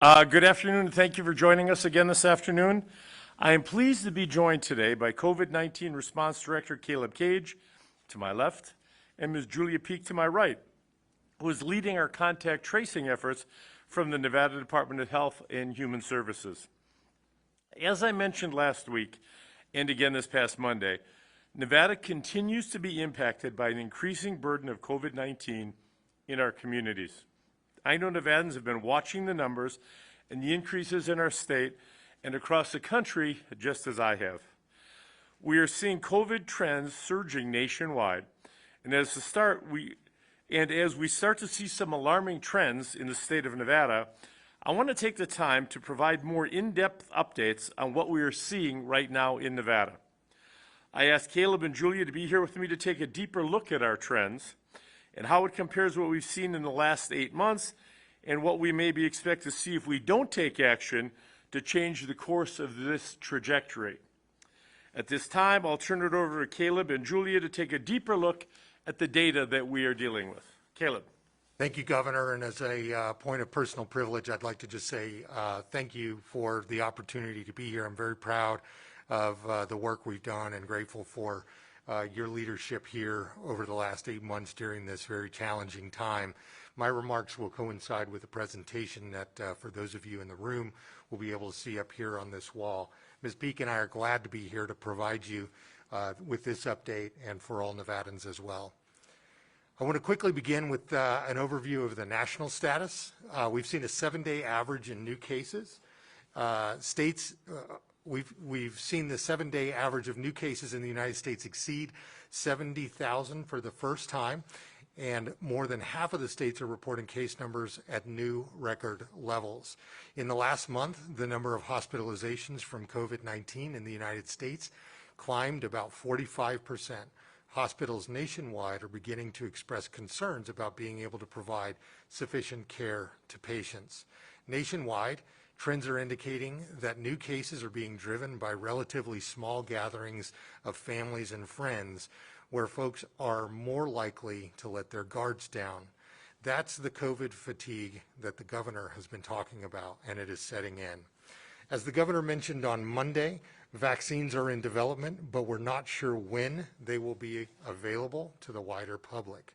Good afternoon, and thank you for joining us again this afternoon. I am pleased to be joined today by COVID-19 Response Director Caleb Cage, to my left, and Ms. Julia Peak, to my right, who is leading our contact tracing efforts from the Nevada Department of Health and Human Services. As I mentioned last week, and again this past Monday, Nevada continues to be impacted by an increasing burden of COVID-19 in our communities. I know Nevadans have been watching the numbers and the increases in our state and across the country, just as I have. We are seeing COVID trends surging nationwide, and as we start to see some alarming trends in the state of Nevada, I want to take the time to provide more in-depth updates on what we are seeing right now in Nevada. I asked Caleb and Julia to be here with me to take a deeper look at our trends and how it compares to what we've seen in the last 8 months and what we maybe expect to see if we don't take action to change the course of this trajectory. At this time, I'll turn it over to Caleb and Julia to take a deeper look at the data that we are dealing with. Caleb. Thank you, Governor, and as a point of personal privilege, I'd like to just say thank you for the opportunity to be here. I'm very proud of the work we've done and grateful for your leadership here over the last 8 months during this very challenging time. My remarks will coincide with a presentation that for those of you in the room will be able to see up here on this wall. Ms. Peak and I are glad to be here to provide you with this update and for all Nevadans as well. I want to quickly begin with an overview of the national status. We've seen a 7-day average in new cases. We've seen the 7-day average of new cases in the United States exceed 70,000 for the first time, and more than half of the states are reporting case numbers at new record levels. In the last month, the number of hospitalizations from COVID-19 in the United States climbed about 45%. Hospitals nationwide are beginning to express concerns about being able to provide sufficient care to patients. Nationwide, trends are indicating that new cases are being driven by relatively small gatherings of families and friends where folks are more likely to let their guards down. That's the COVID fatigue that the governor has been talking about, and it is setting in. As the governor mentioned on Monday, vaccines are in development, but we're not sure when they will be available to the wider public.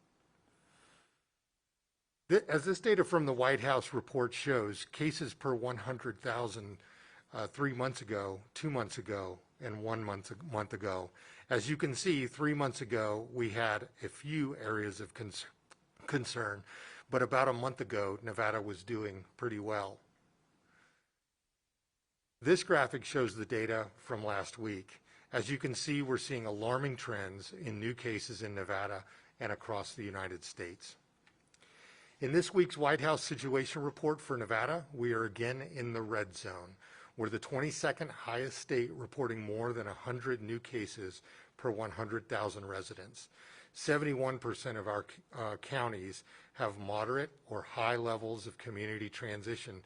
As this data from the White House report shows, cases per 100,000 3 months ago, 2 months ago, and 1 month ago. As you can see, 3 months ago, we had a few areas of concern, but about a month ago, Nevada was doing pretty well. This graphic shows the data from last week. As you can see, we're seeing alarming trends in new cases in Nevada and across the United States. In this week's White House situation report for Nevada, we are again in the red zone. We're the 22nd highest state reporting more than 100 new cases per 100,000 residents. 71% of our counties have moderate or high levels of community transmission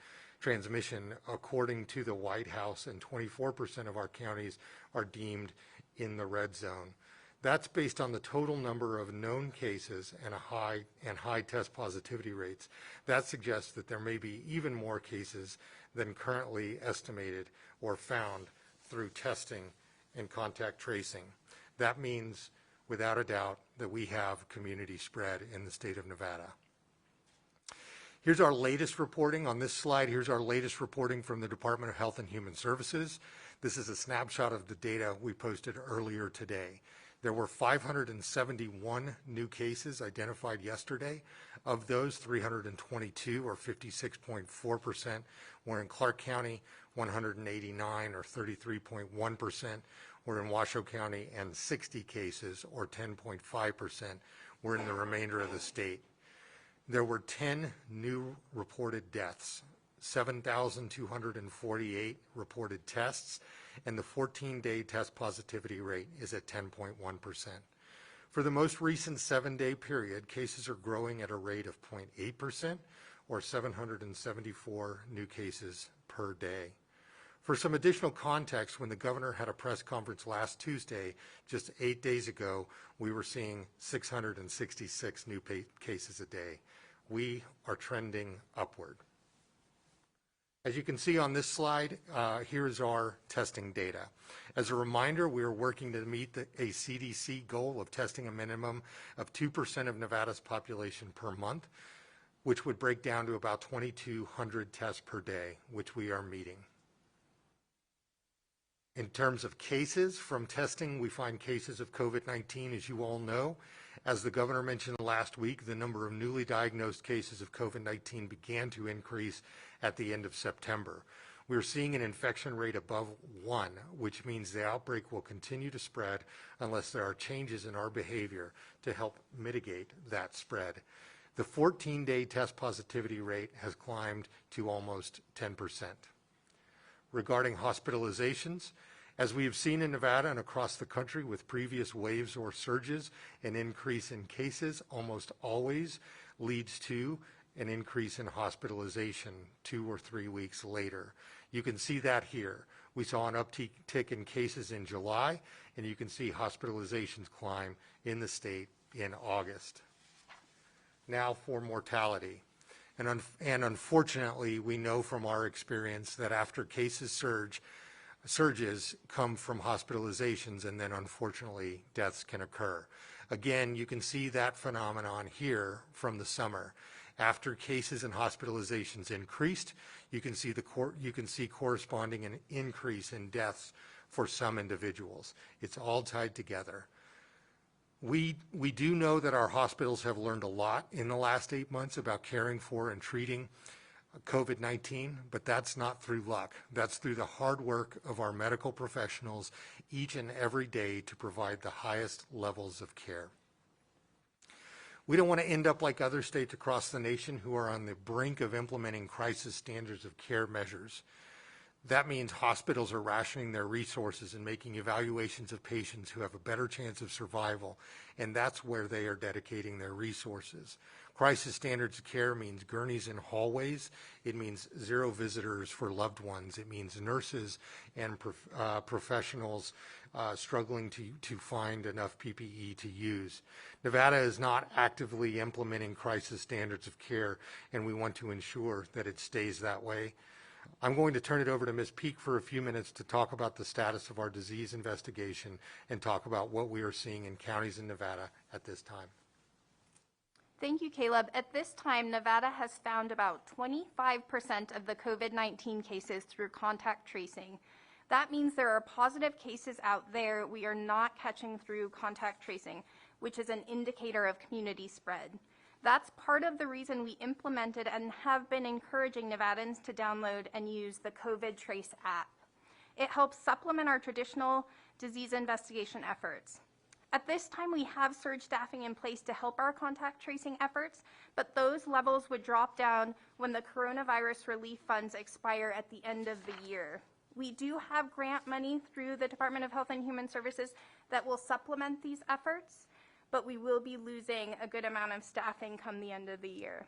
according to the White House, and 24% of our counties are deemed in the red zone. That's based on the total number of known cases and high test positivity rates. That suggests that there may be even more cases than currently estimated or found through testing and contact tracing. That means, without a doubt, that we have community spread in the state of Nevada. Here's our latest reporting. On this slide, here's our latest reporting from the Department of Health and Human Services. This is a snapshot of the data we posted earlier today. There were 571 new cases identified yesterday. Of those, 322, or 56.4%, were in Clark County, 189, or 33.1%, were in Washoe County, and 60 cases, or 10.5%, were in the remainder of the state. There were 10 new reported deaths, 7,248 reported tests, and the 14-day test positivity rate is at 10.1%. For the most recent 7-day period, cases are growing at a rate of 0.8%, or 774 new cases per day. For some additional context, when the governor had a press conference last Tuesday, just 8 days ago, we were seeing 666 new cases a day. We are trending upward. As you can see on this slide, here's our testing data. As a reminder, we are working to meet a CDC goal of testing a minimum of 2% of Nevada's population per month, which would break down to about 2,200 tests per day, which we are meeting. In terms of cases from testing, we find cases of COVID-19, as you all know. As the governor mentioned last week, the number of newly diagnosed cases of COVID-19 began to increase at the end of September. We are seeing an infection rate above 1, which means the outbreak will continue to spread unless there are changes in our behavior to help mitigate that spread. The 14-day test positivity rate has climbed to almost 10%. Regarding hospitalizations, as we have seen in Nevada and across the country with previous waves or surges, an increase in cases almost always leads to an increase in hospitalization 2 or 3 weeks later. You can see that here. We saw an uptick in cases in July, and you can see hospitalizations climb in the state in August. Now for mortality. And unfortunately, we know from our experience that after cases surges come from hospitalizations, and then unfortunately deaths can occur. Again, you can see that phenomenon here from the summer. After cases and hospitalizations increased, you can see corresponding an increase in deaths for some individuals. It's all tied together. We do know that our hospitals have learned a lot in the last 8 months about caring for and treating COVID-19, but that's not through luck. That's through the hard work of our medical professionals each and every day to provide the highest levels of care. We don't want to end up like other states across the nation who are on the brink of implementing crisis standards of care measures. That means hospitals are rationing their resources and making evaluations of patients who have a better chance of survival, and that's where they are dedicating their resources. Crisis standards of care means gurneys in hallways. It means 0 visitors for loved ones. It means nurses and professionals struggling to find enough PPE to use. Nevada is not actively implementing crisis standards of care, and we want to ensure that it stays that way. I'm going to turn it over to Ms. Peak for a few minutes to talk about the status of our disease investigation and talk about what we are seeing in counties in Nevada at this time. Thank you, Caleb. At this time, Nevada has found about 25% of the COVID-19 cases through contact tracing. That means there are positive cases out there we are not catching through contact tracing, which is an indicator of community spread. That's part of the reason we implemented and have been encouraging Nevadans to download and use the COVID Trace app. It helps supplement our traditional disease investigation efforts. At this time, we have surge staffing in place to help our contact tracing efforts, but those levels would drop down when the coronavirus relief funds expire at the end of the year. We do have grant money through the Department of Health and Human Services that will supplement these efforts, but we will be losing a good amount of staffing come the end of the year.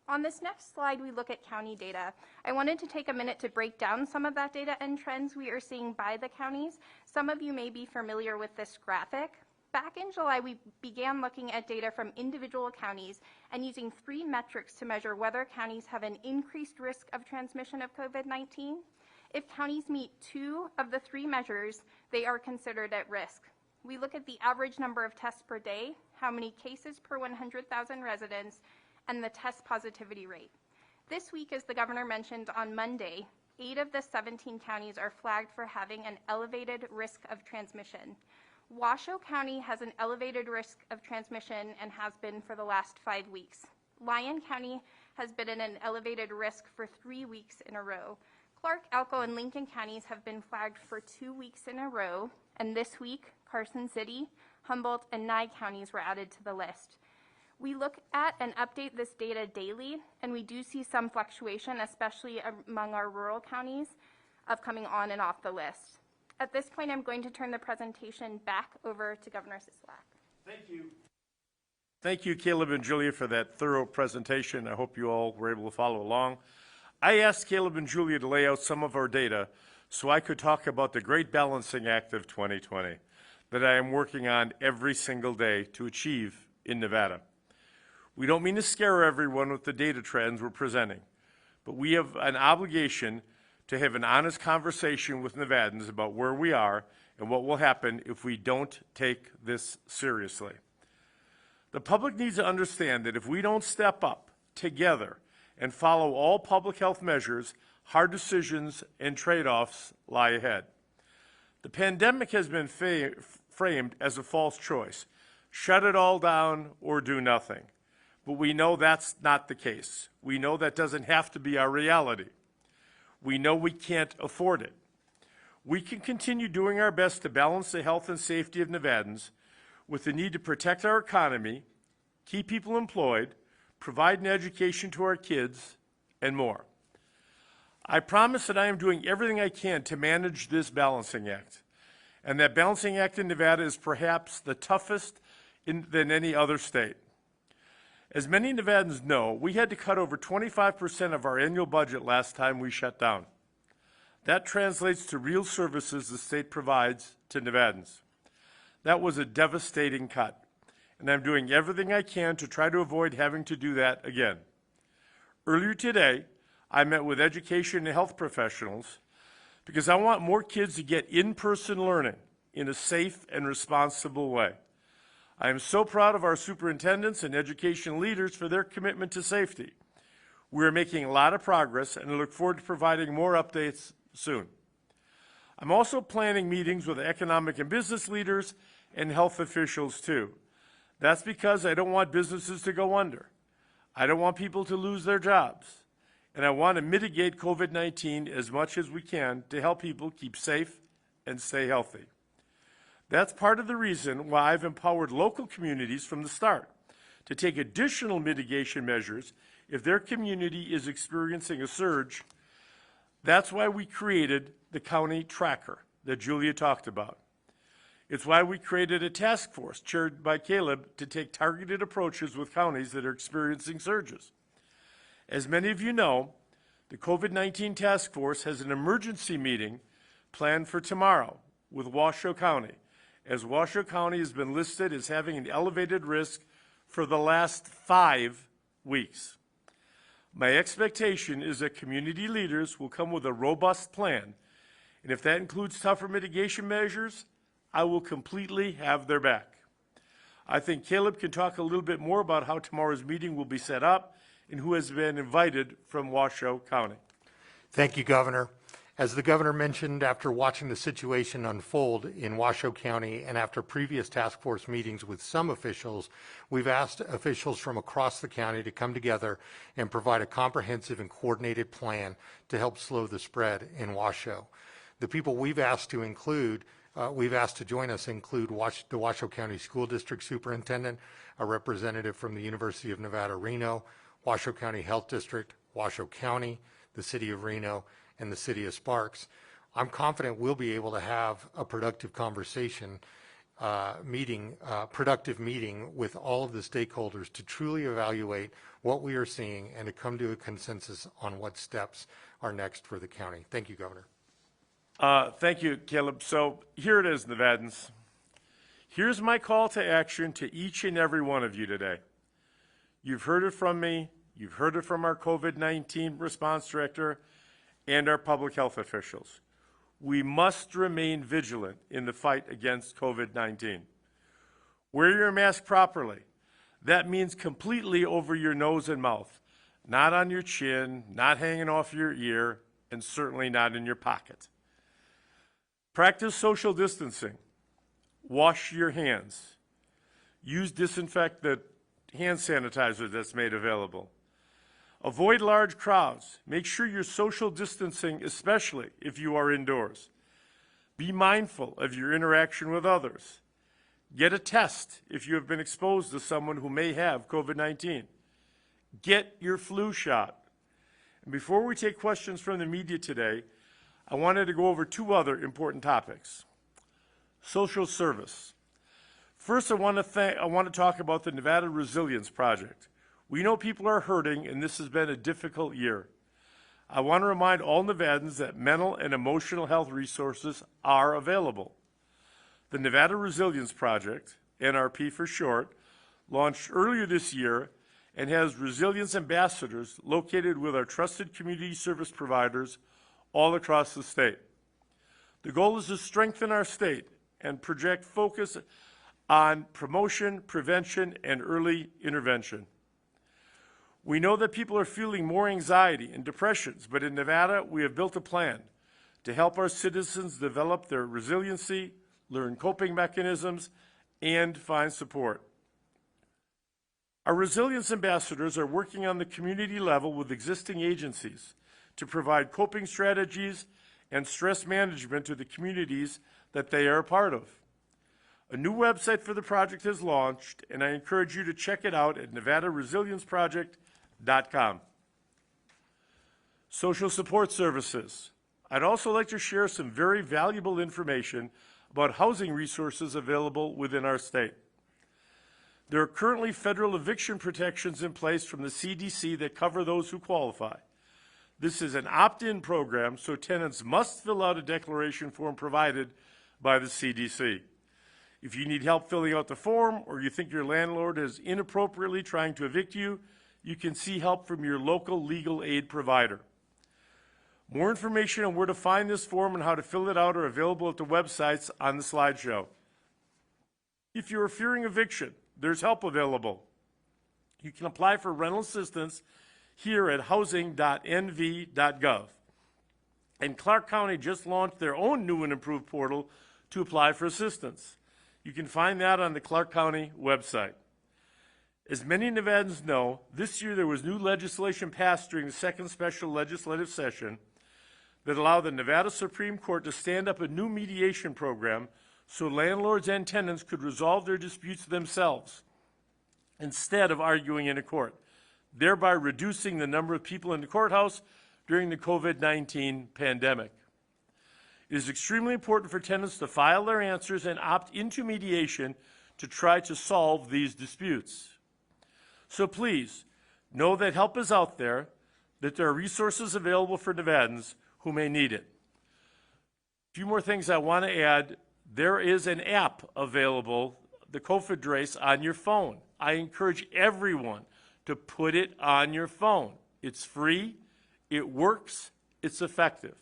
On this next slide, we look at county data. I wanted to take a minute to break down some of that data and trends we are seeing by the counties. Some of you may be familiar with this graphic. Back in July, we began looking at data from individual counties and using 3 metrics to measure whether counties have an increased risk of transmission of COVID-19. If counties meet 2 of the 3 measures, they are considered at risk. We look at the average number of tests per day, how many cases per 100,000 residents, and the test positivity rate. This week, as the governor mentioned on Monday, 8 of the 17 counties are flagged for having an elevated risk of transmission. Washoe County has an elevated risk of transmission and has been for the last 5 weeks. Lyon County has been in an elevated risk for 3 weeks in a row. Clark, Elko, and Lincoln counties have been flagged for 2 weeks in a row, and this week, Carson City, Humboldt, and Nye counties were added to the list. We look at and update this data daily, and we do see some fluctuation, especially among our rural counties, of coming on and off the list. At this point, I'm going to turn the presentation back over to Governor Sisolak. Thank you. Thank you, Caleb and Julia, for that thorough presentation. I hope you all were able to follow along. I asked Caleb and Julia to lay out some of our data so I could talk about the great balancing act of 2020 that I am working on every single day to achieve in Nevada. We don't mean to scare everyone with the data trends we're presenting, but we have an obligation to have an honest conversation with Nevadans about where we are and what will happen if we don't take this seriously. The public needs to understand that if we don't step up together and follow all public health measures, hard decisions and trade-offs lie ahead. The pandemic has been framed as a false choice. Shut it all down or do nothing. But we know that's not the case. We know that doesn't have to be our reality. We know we can't afford it. We can continue doing our best to balance the health and safety of Nevadans with the need to protect our economy, keep people employed, provide an education to our kids, and more. I promise that I am doing everything I can to manage this balancing act. And that balancing act in Nevada is perhaps the toughest than any other state. As many Nevadans know, we had to cut over 25% of our annual budget last time we shut down. That translates to real services the state provides to Nevadans. That was a devastating cut, and I'm doing everything I can to try to avoid having to do that again. Earlier today, I met with education and health professionals because I want more kids to get in-person learning in a safe and responsible way. I am so proud of our superintendents and education leaders for their commitment to safety. We are making a lot of progress, and I look forward to providing more updates soon. I'm also planning meetings with economic and business leaders and health officials too. That's because I don't want businesses to go under. I don't want people to lose their jobs. And I want to mitigate COVID-19 as much as we can to help people keep safe and stay healthy. That's part of the reason why I've empowered local communities from the start to take additional mitigation measures if their community is experiencing a surge. That's why we created the county tracker that Julia talked about. It's why we created a task force chaired by Caleb to take targeted approaches with counties that are experiencing surges. As many of you know, the COVID-19 task force has an emergency meeting planned for tomorrow with Washoe County, as Washoe County has been listed as having an elevated risk for the last 5 weeks. My expectation is that community leaders will come with a robust plan, and if that includes tougher mitigation measures, I will completely have their back. I think Caleb can talk a little bit more about how tomorrow's meeting will be set up and who has been invited from Washoe County. Thank you, Governor. As the Governor mentioned, after watching the situation unfold in Washoe County and after previous task force meetings with some officials, we've asked officials from across the county to come together and provide a comprehensive and coordinated plan to help slow the spread in Washoe. The people we've asked to join us include the Washoe County School District Superintendent, a representative from the University of Nevada, Reno, Washoe County Health District, Washoe County, the City of Reno, and the City of Sparks. I'm confident we'll be able to have a productive meeting with all of the stakeholders to truly evaluate what we are seeing and to come to a consensus on what steps are next for the county. Thank you, Governor. Thank you, Caleb. So here it is, Nevadans. Here's my call to action to each and every one of you today. You've heard it from me. You've heard it from our COVID-19 response director and our public health officials. We must remain vigilant in the fight against COVID-19. Wear your mask properly. That means completely over your nose and mouth, not on your chin, not hanging off your ear, and certainly not in your pocket. Practice social distancing. Wash your hands. Use disinfectant hand sanitizer that's made available. Avoid large crowds. Make sure you're social distancing, especially if you are indoors. Be mindful of your interaction with others. Get a test if you have been exposed to someone who may have COVID-19. Get your flu shot. And before we take questions from the media today, I wanted to go over 2 other important topics. Social service. First, I want to talk about the Nevada Resilience Project. We know people are hurting, and this has been a difficult year. I want to remind all Nevadans that mental and emotional health resources are available. The Nevada Resilience Project, NRP for short, launched earlier this year and has resilience ambassadors located with our trusted community service providers all across the state. The goal is to strengthen our state and project focus on promotion, prevention, and early intervention. We know that people are feeling more anxiety and depressions, but in Nevada, we have built a plan to help our citizens develop their resiliency, learn coping mechanisms, and find support. Our resilience ambassadors are working on the community level with existing agencies to provide coping strategies and stress management to the communities that they are a part of. A new website for the project has launched, and I encourage you to check it out at nevadaresilienceproject.com. Social support services. I'd also like to share some very valuable information about housing resources available within our state. There are currently federal eviction protections in place from the CDC that cover those who qualify. This is an opt-in program, so tenants must fill out a declaration form provided by the CDC. If you need help filling out the form or you think your landlord is inappropriately trying to evict you, you can see help from your local legal aid provider. More information on where to find this form and how to fill it out are available at the websites on the slideshow. If you are fearing eviction, there's help available. You can apply for rental assistance here at housing.nv.gov. And Clark County just launched their own new and improved portal to apply for assistance. You can find that on the Clark County website. As many Nevadans know, this year there was new legislation passed during the second special legislative session that allowed the Nevada Supreme Court to stand up a new mediation program so landlords and tenants could resolve their disputes themselves instead of arguing in a court, thereby reducing the number of people in the courthouse during the COVID-19 pandemic. It is extremely important for tenants to file their answers and opt into mediation to try to solve these disputes. So please, know that help is out there, that there are resources available for Nevadans who may need it. A few more things I want to add. There is an app available, the COVID Race, on your phone. I encourage everyone to put it on your phone. It's free, it works, it's effective.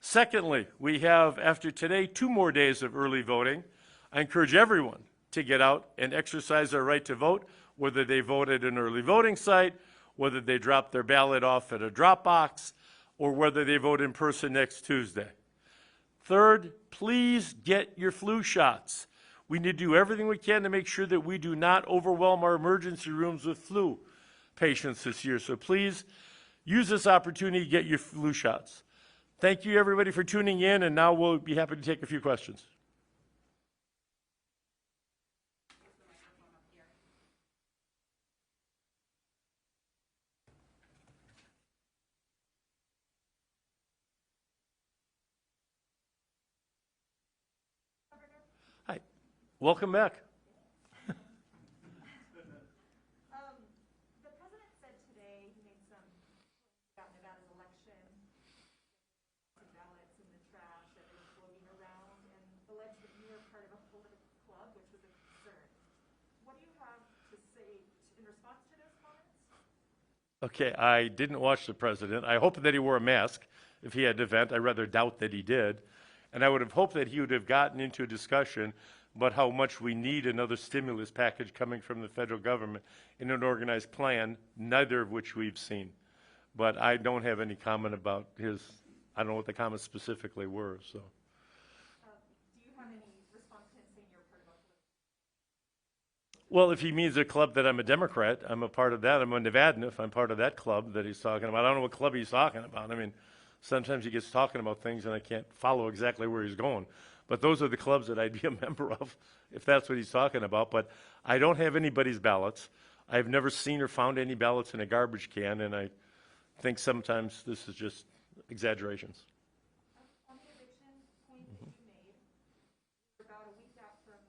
Secondly, we have, after today, 2 more days of early voting. I encourage everyone to get out and exercise their right to vote, whether they vote at an early voting site, whether they drop their ballot off at a drop box, or whether they vote in person next Tuesday. Third, please get your flu shots. We need to do everything we can to make sure that we do not overwhelm our emergency rooms with flu patients this year. So please use this opportunity to get your flu shots. Thank you, everybody, for tuning in, and now we'll be happy to take a few questions. Hi, welcome back. The president said today he made some about Nevada's election, ballots in the trash that they were floating around, and alleged that you were part of a political club, which was a concern. What do you have to say in response to those comments? Okay, I didn't watch the president. I hope that he wore a mask if he had an event. I rather doubt that he did. And I would have hoped that he would have gotten into a discussion about how much we need another stimulus package coming from the federal government in an organized plan, neither of which we've seen. But I don't have any comment about his, I don't know what the comments specifically were, so. Do you have any response to him saying you're part of a political? Well, if he means a club that I'm a Democrat, I'm a part of that. I'm a Nevadan if I'm part of that club that he's talking about. I don't know what club he's talking about. I mean, sometimes he gets talking about things and I can't follow exactly where he's going. But those are the clubs that I'd be a member of, if that's what he's talking about. But I don't have anybody's ballots. I've never seen or found any ballots in a garbage can, and I think sometimes this is just exaggerations. On the eviction point that you made, we're about a week out from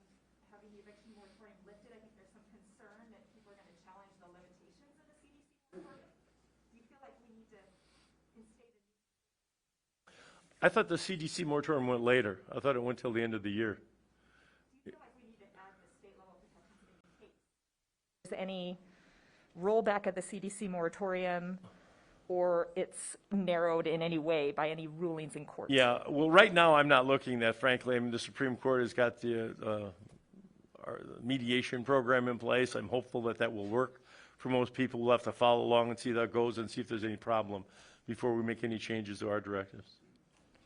having the eviction moratorium lifted. I think there's some concern that people are going to challenge the limitations of the CDC moratorium. Do you feel like we need to instate a I thought the CDC moratorium went later. I thought it went till the end of the year. Do you feel like we need to add the state level protections in case there's any rollback of the CDC moratorium, or it's narrowed in any way by any rulings in court? Yeah, well, right now, I'm not looking that, frankly. I mean, the Supreme Court has got our mediation program in place. I'm hopeful that that will work for most people. We'll have to follow along and see how that goes and see if there's any problem before we make any changes to our directives.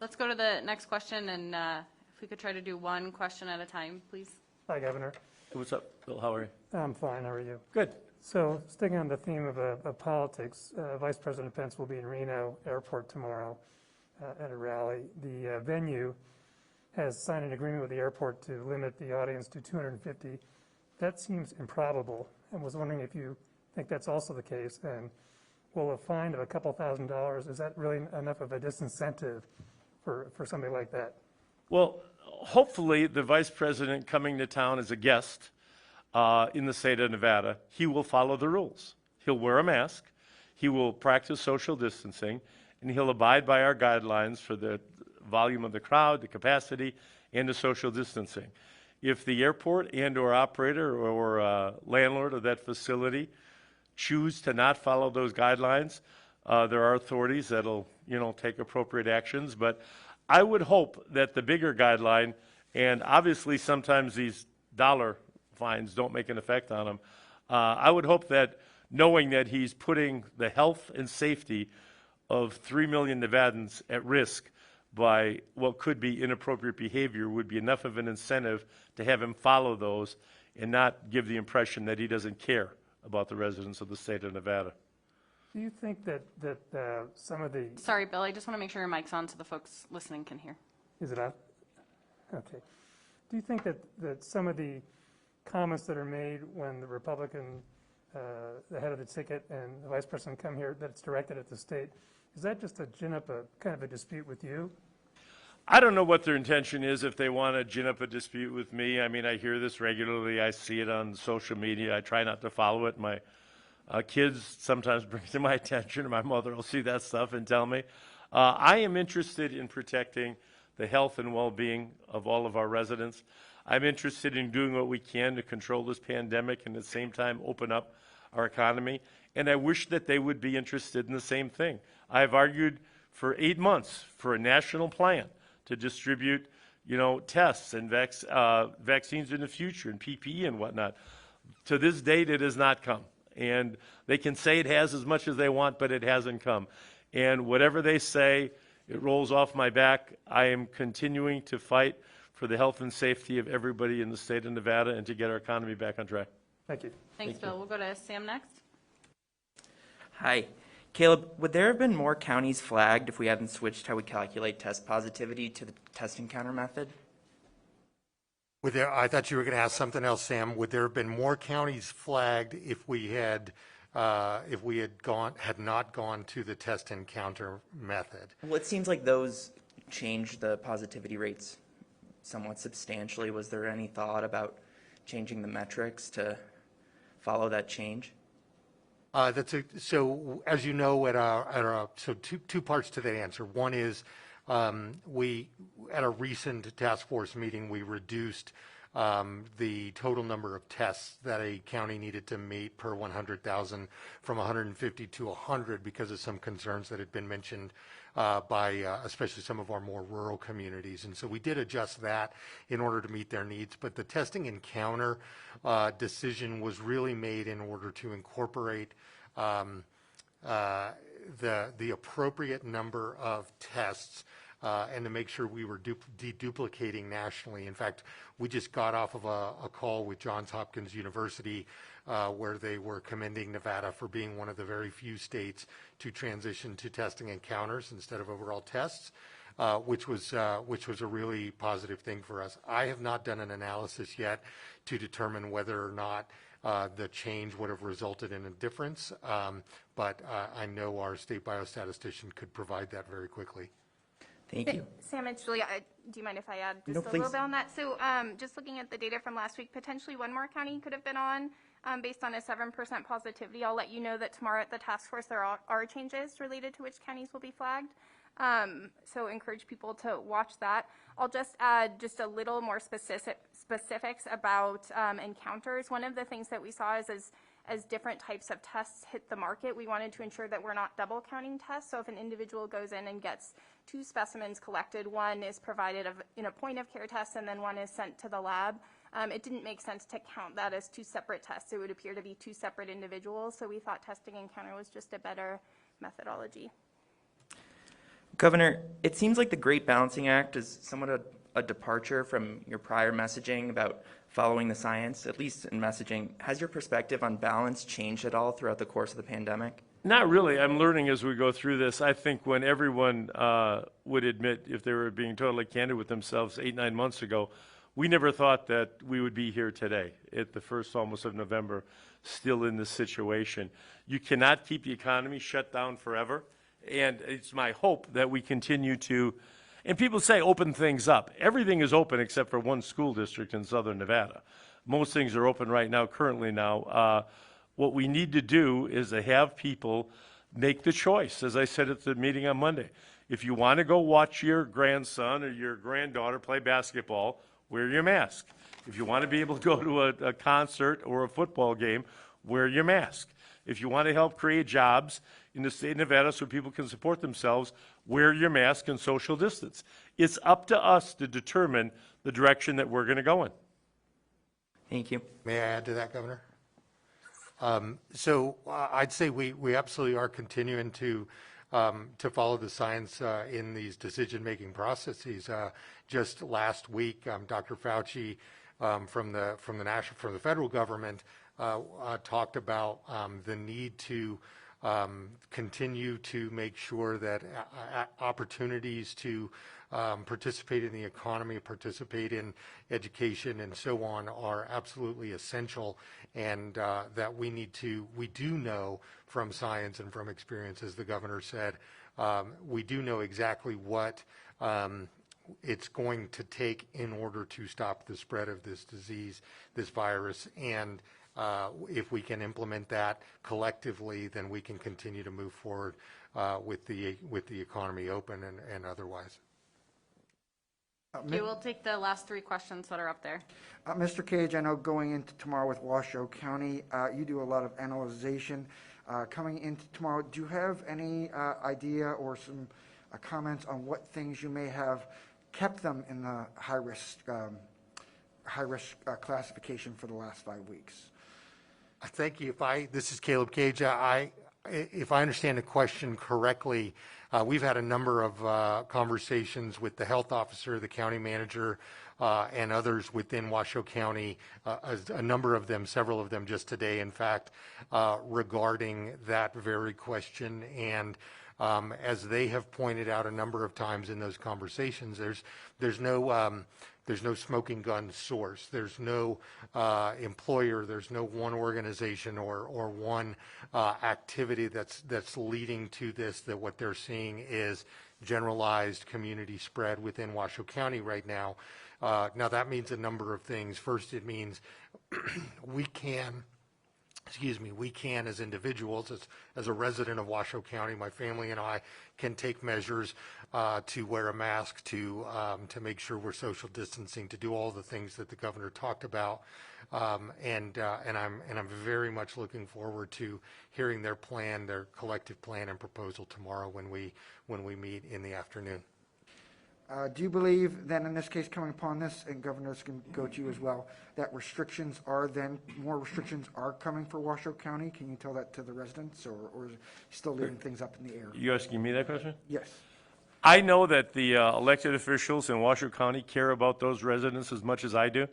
Let's go to the next question, and if we could try to do one question at a time, please. Hi, Governor. Hey, what's up, Bill? How are you? I'm fine. How are you? Good. So, sticking on the theme of politics, Vice President Pence will be in Reno Airport tomorrow at a rally. The venue has signed an agreement with the airport to limit the audience to 250. That seems improbable. I was wondering if you think that's also the case, and will a fine of a couple $1,000s, is that really enough of a disincentive for somebody like that? Well, hopefully, the vice president coming to town as a guest in the state of Nevada, he will follow the rules. He'll wear a mask, he will practice social distancing, and he'll abide by our guidelines for the volume of the crowd, the capacity, and the social distancing. If the airport and or operator or landlord of that facility choose to not follow those guidelines, there are authorities that'll, take appropriate actions. But I would hope that the bigger guideline, and obviously sometimes these dollar fines don't make an effect on him. I would hope that knowing that he's putting the health and safety of 3 million Nevadans at risk by what could be inappropriate behavior would be enough of an incentive to have him follow those and not give the impression that he doesn't care about the residents of the state of Nevada. Do you think that some of the... Sorry, Bill, I just want to make sure your mic's on so the folks listening can hear. Is it on? Okay. Do you think that some of the comments that are made when the Republican, the head of the ticket and the vice president come here, that it's directed at the state, is that just to gin up a kind of a dispute with you? I don't know what their intention is, if they want to gin up a dispute with me. I mean, I hear this regularly. I see it on social media. I try not to follow it. My kids sometimes bring it to my attention, and my mother will see that stuff and tell me. I am interested in protecting the health and well-being of all of our residents. I'm interested in doing what we can to control this pandemic and at the same time open up our economy. And I wish that they would be interested in the same thing. I've argued for 8 months for a national plan to distribute, tests and vaccines in the future and PPE and whatnot. To this date, it has not come. And they can say it has as much as they want, but it hasn't come. And whatever they say, it rolls off my back. I am continuing to fight for the health and safety of everybody in the state of Nevada and to get our economy back on track. Thank you. Thanks, Bill. We'll go to Sam next. Hi. Caleb, would there have been more counties flagged if we hadn't switched how we calculate test positivity to the test encounter method? I thought you were going to ask something else, Sam. Would there have been more counties flagged if we had not gone to the test encounter method? Well, it seems like those changed the positivity rates somewhat substantially. Was there any thought about changing the metrics to follow that change? So as you know, two parts to that answer. One is we at a recent task force meeting we reduced the total number of tests that a county needed to meet per 100,000 from 150 to 100 because of some concerns that had been mentioned by especially some of our more rural communities. And so we did adjust that in order to meet their needs. But the testing encounter decision was really made in order to incorporate the appropriate number of tests and to make sure we were deduplicating nationally. In fact, we just got off of a call with Johns Hopkins University where they were commending Nevada for being one of the very few states to transition to testing encounters instead of overall tests, which was a really positive thing for us. I have not done an analysis yet to determine whether or not the change would have resulted in a difference, but I know our state biostatistician could provide that very quickly. Thank you. Sam, it's Julia. Do you mind if I add just No, a little please. bit on that? So just looking at the data from last week, potentially one more county could have been on based on a 7% positivity. I'll let you know that tomorrow at the task force there are changes related to which counties will be flagged. So encourage people to watch that. I'll just add just a little more specifics about encounters. One of the things that we saw is as different types of tests hit the market, we wanted to ensure that we're not double counting tests. So if an individual goes in and gets 2 specimens collected, one is provided in a point of care test and then one is sent to the lab, it didn't make sense to count that as 2 separate tests. It would appear to be 2 separate individuals. So we thought testing encounter was just a better methodology. Governor, it seems like the Great Balancing Act is somewhat a departure from your prior messaging about following the science, at least in messaging. Has your perspective on balance changed at all throughout the course of the pandemic? Not really. I'm learning as we go through this. I think when everyone would admit, if they were being totally candid with themselves 8, 9 months ago, we never thought that we would be here today at the first almost of November, still in this situation. You cannot keep the economy shut down forever. And it's my hope that we continue to, and people say open things up. Everything is open except for one school district in southern Nevada. Most things are open right now, currently now. What we need to do is to have people make the choice, as I said at the meeting on Monday. If you want to go watch your grandson or your granddaughter play basketball, wear your mask. If you want to be able to go to a concert or a football game, wear your mask. If you want to help create jobs in the state of Nevada so people can support themselves, wear your mask and social distance. It's up to us to determine the direction that we're going to go in. Thank you. May I add to that, Governor? I'd say we absolutely are continuing to follow the science in these decision-making processes. Just last week, Dr. Fauci from the federal government talked about the need to continue to make sure that opportunities to participate in the economy, participate in education, and so on are absolutely essential, and that we do know from science and from experience, as the governor said, we do know exactly what it's going to take in order to stop the spread of this disease, this virus, and if we can implement that collectively, then we can continue to move forward with the economy open and otherwise. Okay, we'll take the last 3 questions that are up there. Mr. Cage, I know going into tomorrow with Washoe County, you do a lot of analyzation. Coming into tomorrow, do you have any idea or some comments on what things you may have kept them in the high-risk classification for the last 5 weeks? Thank you. This is Caleb Cage. If I understand the question correctly, we've had a number of conversations with the health officer, the county manager, and others within Washoe County, a number of them, several of them just today, in fact, regarding that very question. And as they have pointed out a number of times in those conversations, there's no smoking gun source. There's no employer. There's no one organization or one activity that's leading to this. That what they're seeing is generalized community spread within Washoe County right now. Now that means a number of things. First, it means we can, as individuals, as a resident of Washoe County, my family and I can take measures to wear a mask, to make sure we're social distancing, to do all the things that the governor talked about, and I'm very much looking forward to hearing their plan, their collective plan and proposal tomorrow when we meet in the afternoon. Do you believe then, in this case, coming upon this, and governors can go to you as well, that more restrictions are coming for Washoe County? Can you tell that to the residents, or is it still leaving things up in the air? You asking me that question? Yes. I know that the elected officials in Washoe County care about those residents as much as I do.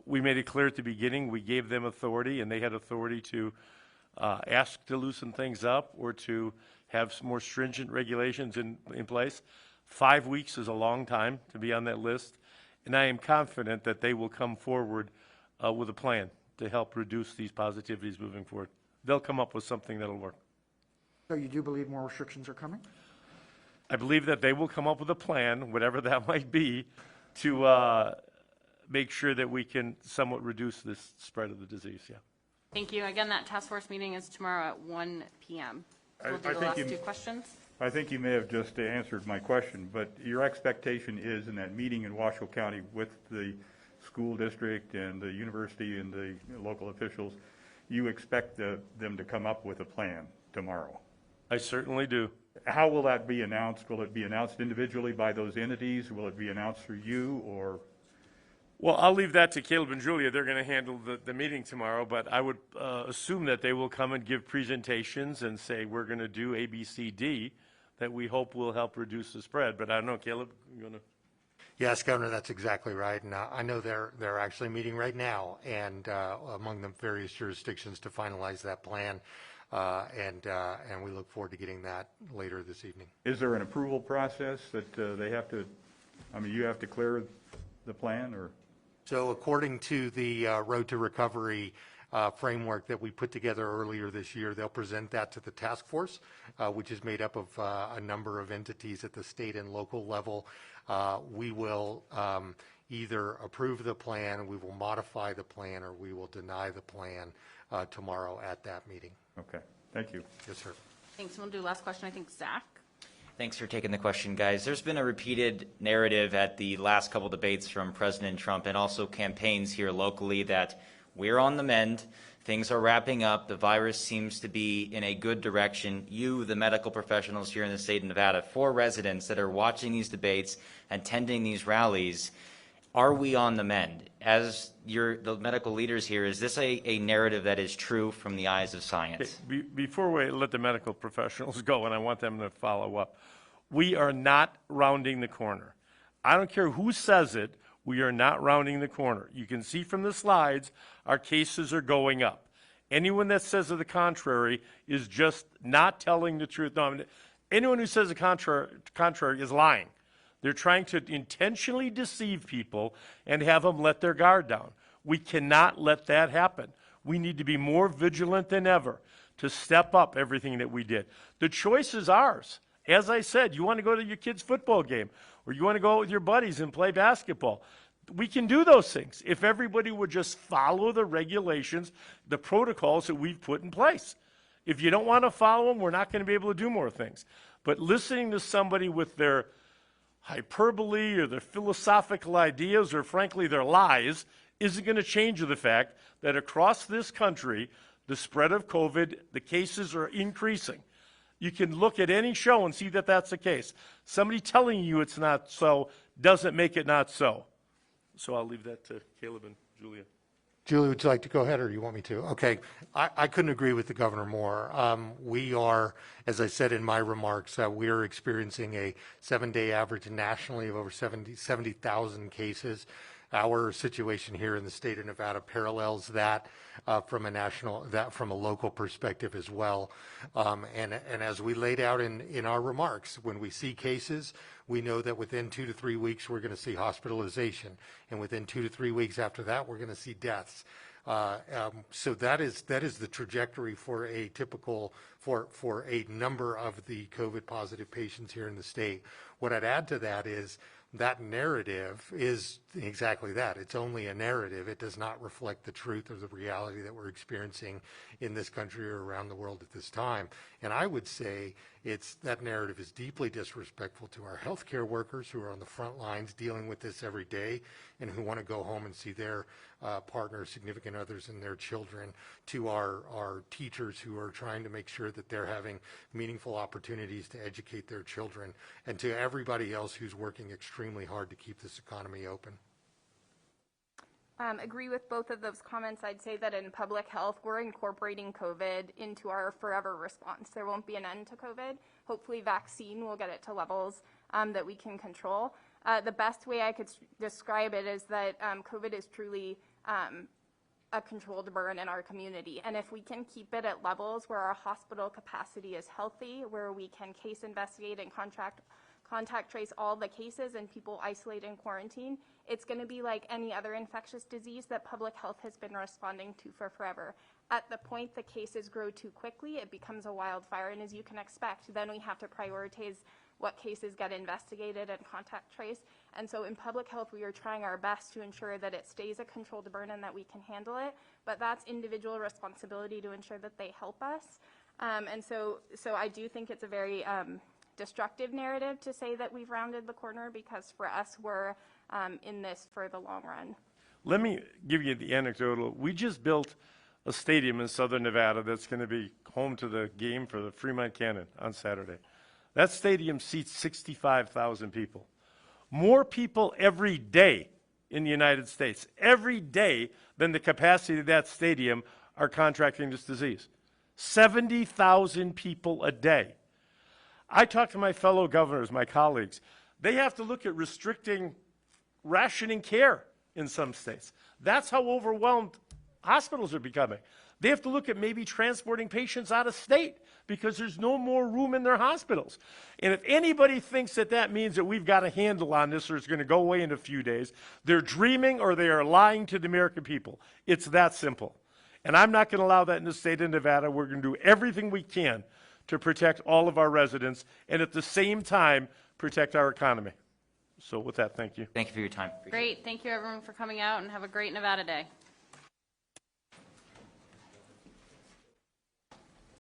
We made it clear at the beginning, we gave them authority, and they had authority to ask to loosen things up or to have some more stringent regulations in place. 5 weeks is a long time to be on that list, and I am confident that they will come forward with a plan to help reduce these positivities moving forward. They'll come up with something that'll work. So you do believe more restrictions are coming? I believe that they will come up with a plan, whatever that might be, to make sure that we can somewhat reduce this spread of the disease, yeah. Thank you. Again, that task force meeting is tomorrow at 1 p.m. So we'll do I the think last you- 2 questions. I think you may have just answered my question, but your expectation is in that meeting in Washoe County with the school district and the university and the local officials, you expect them to come up with a plan tomorrow. I certainly do. How will that be announced? Will it be announced individually by those entities? Will it be announced through you, or? Well, I'll leave that to Caleb and Julia. They're going to handle the meeting tomorrow, but I would assume that they will come and give presentations and say, we're going to do A, B, C, D, that we hope will help reduce the spread. But I don't know, Caleb, you want to? Yes, Governor, that's exactly right. And I know they're actually meeting right now, and among the various jurisdictions to finalize that plan. And we look forward to getting that later this evening. Is there an approval process that they have to, I mean, you have to clear the plan, or? So according to the Road to Recovery framework that we put together earlier this year, they'll present that to the task force, which is made up of a number of entities at the state and local level. We will either approve the plan, we will modify the plan, or we will deny the plan tomorrow at that meeting. Okay, thank you. Yes, sir. Thanks. We'll do last question, I think, Zach. Thanks for taking the question, guys. There's been a repeated narrative at the last couple debates from President Trump and also campaigns here locally that we're on the mend, things are wrapping up, the virus seems to be in a good direction. You, the medical professionals here in the state of Nevada, for residents that are watching these debates and attending these rallies, are we on the mend? As the medical leaders here, is this a narrative that is true from the eyes of science? Before we let the medical professionals go, and I want them to follow up, we are not rounding the corner. I don't care who says it, we are not rounding the corner. You can see from the slides, our cases are going up. Anyone that says to the contrary is just not telling the truth. No, anyone who says the contrary is lying. They're trying to intentionally deceive people and have them let their guard down. We cannot let that happen. We need to be more vigilant than ever to step up everything that we did. The choice is ours. As I said, you want to go to your kid's football game, or you want to go out with your buddies and play basketball. We can do those things if everybody would just follow the regulations, the protocols that we've put in place. If you don't want to follow them, we're not going to be able to do more things. But listening to somebody with their hyperbole or their philosophical ideas or frankly their lies isn't going to change the fact that across this country, the spread of COVID, the cases are increasing. You can look at any show and see that that's the case. Somebody telling you it's not so doesn't make it not so. So I'll leave that to Caleb and Julia. Julie, would you like to go ahead, or you want me to? Okay, I couldn't agree with the governor more. We are, as I said in my remarks, we are experiencing a 7-day average nationally of over 70,000 cases. Our situation here in the state of Nevada parallels that from a local perspective as well. And as we laid out in our remarks, when we see cases, we know that within 2 to 3 weeks we're going to see hospitalization, and within 2 to 3 weeks after that we're going to see deaths. So that is the trajectory for a typical for a number of the COVID positive patients here in the state. What I'd add to that is that narrative is exactly that. It's only a narrative. It does not reflect the truth or the reality that we're experiencing in this country or around the world at this time. And I would say that narrative is deeply disrespectful to our healthcare workers who are on the front lines dealing with this every day and who want to go home and see their partners, significant others, and their children, to our teachers who are trying to make sure that they're having meaningful opportunities to educate their children, and to everybody else who's working extremely hard to keep this economy open. Agree with both of those comments. I'd say that in public health, we're incorporating COVID into our forever response. There won't be an end to COVID. Hopefully vaccine will get it to levels that we can control. The best way I could describe it is that COVID is truly a controlled burn in our community. And if we can keep it at levels where our hospital capacity is healthy, where we can case investigate and contact trace all the cases and people isolate and quarantine, it's going to be like any other infectious disease that public health has been responding to for forever. At the point the cases grow too quickly, it becomes a wildfire, and as you can expect, then we have to prioritize what cases get investigated and contact trace. And so in public health, we are trying our best to ensure that it stays a controlled burn and that we can handle it, but that's individual responsibility to ensure that they help us. And so I do think it's a very destructive narrative to say that we've rounded the corner, because for us, we're in this for the long run. Let me give you the anecdotal. We just built a stadium in southern Nevada that's going to be home to the game for the Fremont Cannon on Saturday. That stadium seats 65,000 people. More people every day in the United States, every day, than the capacity of that stadium are contracting this disease. 70,000 people a day. I talk to my fellow governors, my colleagues. They have to look at restricting rationing care in some states. That's how overwhelmed hospitals are becoming. They have to look at maybe transporting patients out of state because there's no more room in their hospitals. And if anybody thinks that that means that we've got a handle on this or it's going to go away in a few days, they're dreaming or they are lying to the American people. It's that simple. And I'm not going to allow that in the state of Nevada. We're going to do everything we can to protect all of our residents and at the same time protect our economy. So with that, thank you. Thank you for your time. Appreciate it. Great. Thank you, everyone, for coming out, and have a great Nevada Day.